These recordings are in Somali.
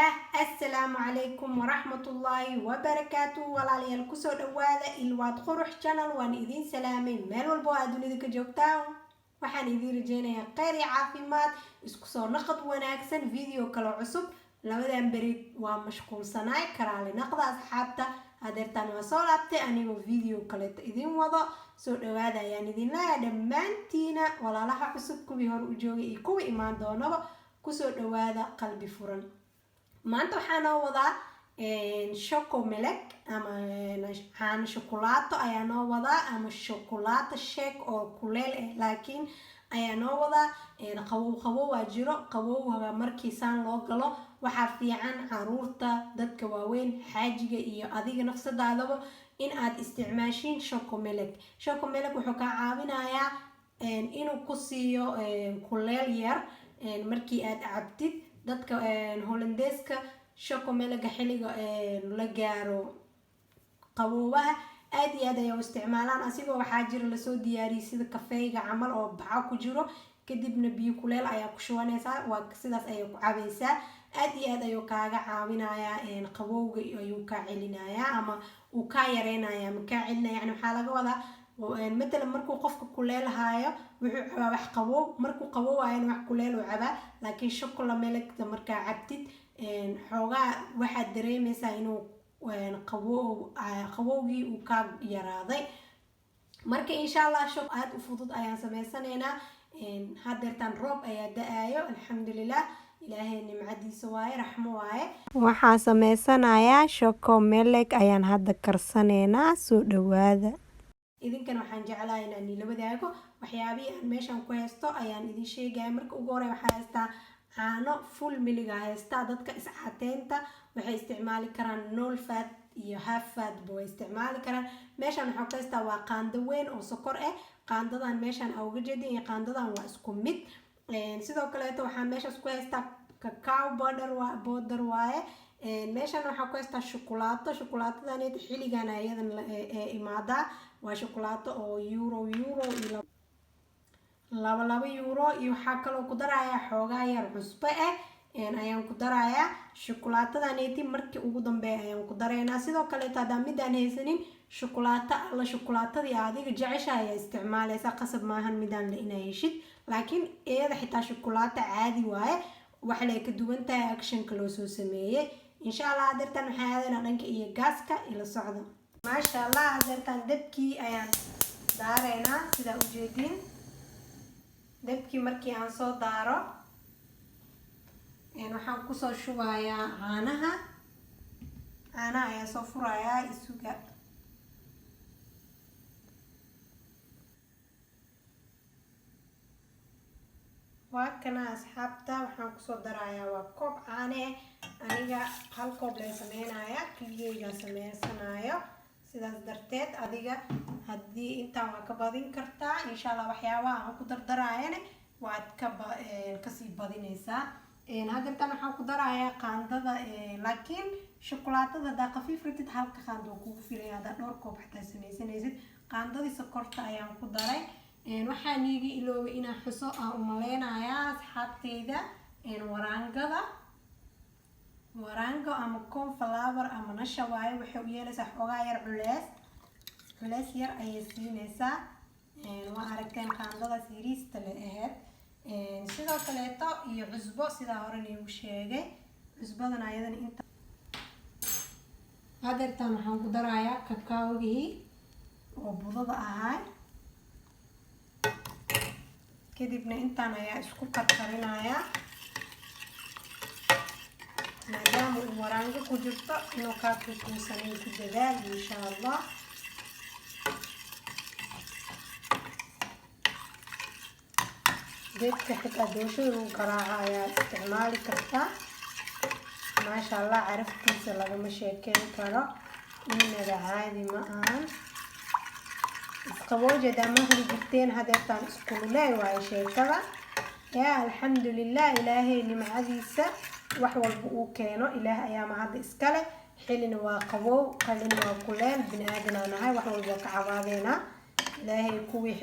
الله. السلام عليكم ورحمة الله وبركاته. والاليال كسو دوادا الواد قروح channel وان إذين سلامي ميل والبو أدوني ذكا جوكتاو waxaan idin rajeynayaa khayr iyo caafimaad isku soo naqad wanaagsan video kale cusub labadan bari waa mashquulsanaay karaale naqda asxaabta hadeertaan waa soo laabtay anigoo video kale idin wado soo dhawaada ayaan idin leeyahay dhammaantiina walaalaha cusub kuwii hore u joogay iyo kuwii imaan doonaba kusoo dhawaada qalbi furan maanta waxaan wadaa chocomelek ama aan chocolate ayaa noo wadaa ama chocolate shake oo kuleel laakiin ayaa noo wadaa qabow waa jiro qabowga markii saan loo galo waxa fiican caruurta dadka waaweyn xaajiga iyo adiga nafsadaadaba in aad isticmaashin chocomelek wuxuu ka caawinayaa inuu ku siiyo kuleel yar markii aad cabtid dadka Hollandeeska chocomelek xiliga la gaaro qabowga aad iyo aad ay u isticmaalaan asigoo waxa jira la soo diyaariyay sida kafeega camal oo baxa ku jiro kadibna biyo kuleel ayaa ku shubanaysaa waa sidaas ay ku cabaysaa aad iyo aad ayuu kaaga caawinayaa qabowga ayuu ka celinayaa ama uu ka yareynayaa ma ka celinaya yani waxa laga wadaa مثلا markuu qofka kuleel haayo wuxuu cabaa wax qabow markuu qabow ayaan wax kuleel u cabaa laakiin chocomelek marka cabtid xoogaa waxa dareemaysaa inuu qabowgii uu ka yaraaday marka insha Allah shop aad u fudud ayaan sameysanaynaa hadeertan roob ayaa da'ayo alxamdulillah ilaahay nimcadiisa waaye raxmo waaye waxaa sameysanayaa chocomelek ayaan hadda karsanaynaa soo dhawaada idinkan waxaan jeclahay inaan la wadaago waxyaabihi aan meeshan ku haysto ayaan idin sheegay marka ugu hore waxa haystaa caano full miliga haysta dadka iscaateynta waxay isticmaali karaan null fat iyo half fat boo isticmaali karaan meeshan waxa ku haystaa waa qaando weyn oo sokor qaandadan meeshan uga jeedin iyo qaandadan waa isku mid sidoo kale waxa meeshaas ku haystaa cacao powder waaye meeshan waxa ku haystaa shokolaatadan xiligan ayadan imaada waa shokolato oo euro iyo laba euro iyo waxa kale oo ku darayaa xoogaa yar cusbo ayaan ku darayaa shokolaatadan markii ugu dambeeyay ayaan ku dareynaa sidoo kale taa midaan haysanin shokolaatadii adiga jeceshahay isticmaalaysa qasab maahan midaan la inaa heshid laakiin iyada xitaa shokolaata caadi waaye waxa la ka duwan tahay actionka loo soo sameeyay insha Allah hadeertan waxaan aadaynaa dhanka iyo gaaska ila socdo maasha Allah hadeertan dabkii ayaan daareynaa sida u jeedin dabkii markii aan soo daaro waxaan ku soo shubayaa caanaha ayaa soo furayaa isuga waakana asxaabta waxaan ku soo darayaa waa koob caane aniga hal koob la sameeynayaa kaliya sameysanayo sidaas darteed adiga hadii intaan waa ka badin kartaa insha Allah waxyaabaha aan ku dardaraayana waad ka sii badinaysaa hadeertan waxaan ku darayaa qaandada laakiin shokolatada da qafiif ritid halka qaando kugu filayaa da dhowr koob xataa sameysanaysid qaandadii sokorta ayaan ku daray waxaan iiga iloobay inaan xuso aan u maleynayaa asxaabteyda waraango ama cornflour ama nasha waaye waxay u yeelaysaa xoogaa yar culeys yar ayay siinaysaa waa aragteen qaandadaas yariista la ahayd sidoo kaleeto iyo cusbo sidaa hore niigu sheegay cusbadan ayadan inta hadeertan waxaan ku darayaa kakaogii oo budada ahaa kadibna intaan ayaa isku karkarinayaa maadaama uu waraango ku jirto inuu kaa kuusanay ku dadaal insha Allah geedka xitaa dooshada lagu garaaca ayaa isticmaali kartaa maasha Allah caraftiisa lagama sheekeyn karo inaba caadi ma ahan isqabooja dhammaan jirteen hadeertan isku leey waa sheekada yaa alxamdulillah ilaahay nimcadiisa wax walba uu keeno ilaah ayaa ma hadda iska leh xilina waa qabow qalina waa kuleel bini'aadan nahay wax walba ka cabaadeena ilaahay kuwii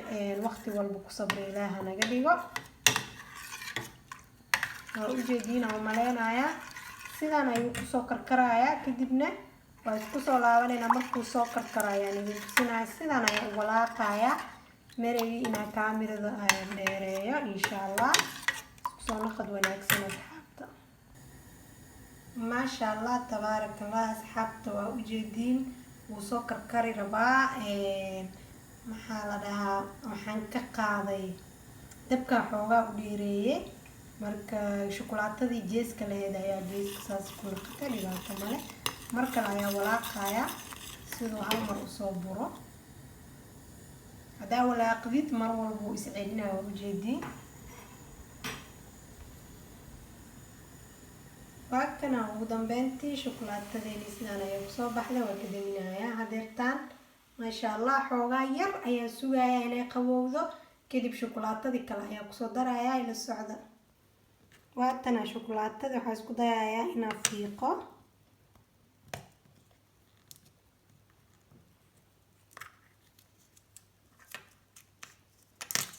waqti walba ku sabray ilaaha naga dhigo waa u jeedina oo maleenaya sidaan ayuu kusoo karkarayaa. Kadibna waa isku soo laabanayna markuu soo karkarayaan idin tusinaya. sidaan ayaa u walaaqayaa. maragii inaa kaamirada ayaan dheereeyo insha Allah. isku soo naqad wanaagsan asxaabta. maasha Allah tabaarakallah asxaabta waa u jeediin wuu soo karkari rabaa. maxaa la dhahaa waxaan ka qaaday dabka xoogaa u dheereeyay. marka shukulaatadii jeeska lahayd ayaa jeeska saas ku naqatay dhibaato male. markale ayaa walaaqayaa sidoo hal mar usoo buro. haddaa walaaqdid mar walba uu iscelinaya waa ujeediin. waa kana ugu dambeyntii shukulaatadeeni sidaan ayaa kusoo baxday. waa ka daminayaa hadeertaan. maasha Allah xoogaa yar ayaa sugayaa inay qabowdo. kadib shukulaatadii kale ayaa kusoo darayaa ila socda. waatana shukulaatada waxaa isku dayayaa inaan fiiqo.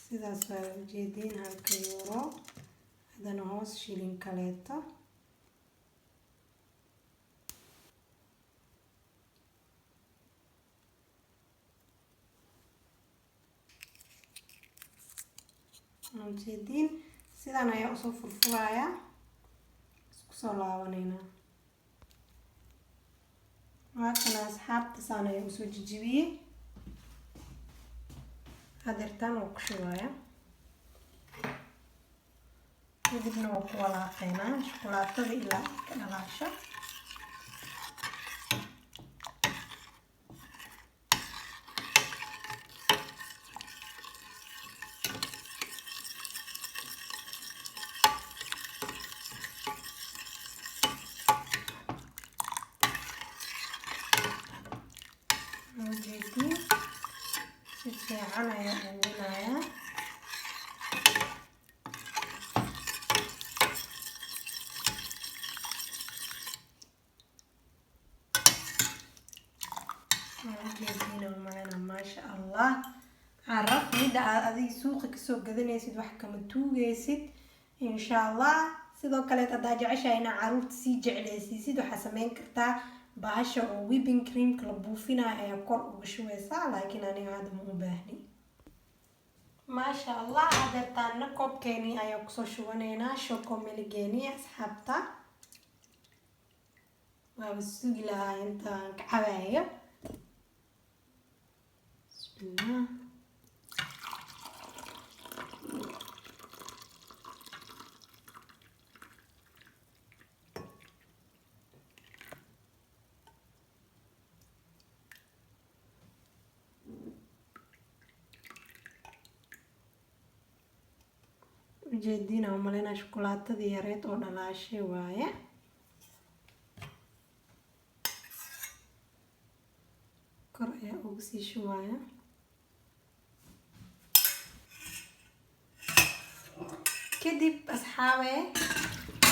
sidaas waa ujeediin halka euro. haddana hoos shilin kaleeto. ujeediin sidaan ayaa usoo furfurayaa. isku soo laabanayna. waa kana asxaabta saan ayaa usoo jijibiyey. hadeertaan waa ku shubayaa. kadibna waa ku walaaqaynaa shukulaatada ilaa ay ka dhalaasho. ujeediin si fiican ayaa uwinayaa. ujeediin umalena maasha Allah. caraf midda aad adiga suuqa kasoo gadanaysid wax kama tuugaysid insha Allah. sidoo kale haddaa jeceshahay inaa caruurta sii jeclaysiisid waxaa sameyn kartaa bahasha oo whipping creamka la buufinayo ayaa kor uga shubeysaa. laakiin aniga hadda ma u baahni. maasha Allah hadeertaana koobkeeni ayaa kusoo shubanaynaa shoko meligeeni asxaabta. waaba sugi lahaa intaan ka cabayo. bismillah. ujeediin umalena shukulaatadii yareed oo dhalaashay waaye. kor ayaa uga sii shubaya. kadib asxaabe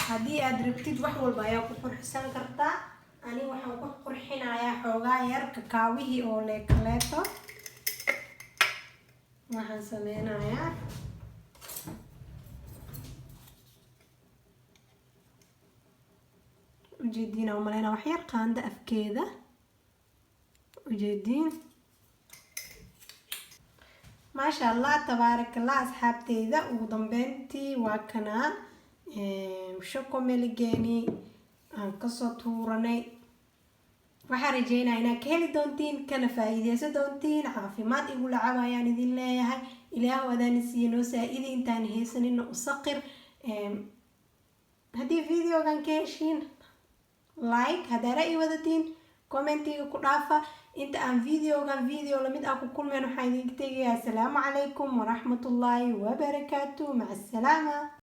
haddii aad rabtid wax walba ayaa ku qurxisan kartaa. ani waxaan ku qurxinayaa xoogaa yar kakaawihii oo leekaleeto. waxaan sameynayaa ujeediin umalena wax yar qaanda afkeeda. ujeediin maasha Allah tabaarakallah asxaabteyda. ugu dambeyntii waa kanaa shoko meligeeni aan kasoo tuuranay. waxaan rajeynaya inaad ka heli doontiin kana faa'iideysan doontiin. caafimaad igu lacab ayaan idin leeyahay. ilaah wadaani siiya noo saa-idi intaan haysanina u saqir. haddii videogan ka heshiin like. haddaa ra'yi wadatiin commentiga ku dhaafa. inta aan videogan video lamid ah ku kulmeen waxaan idinka tegayaa asalaamu calaykum waraxmatullaahi wabarakaatu. maca asalaama.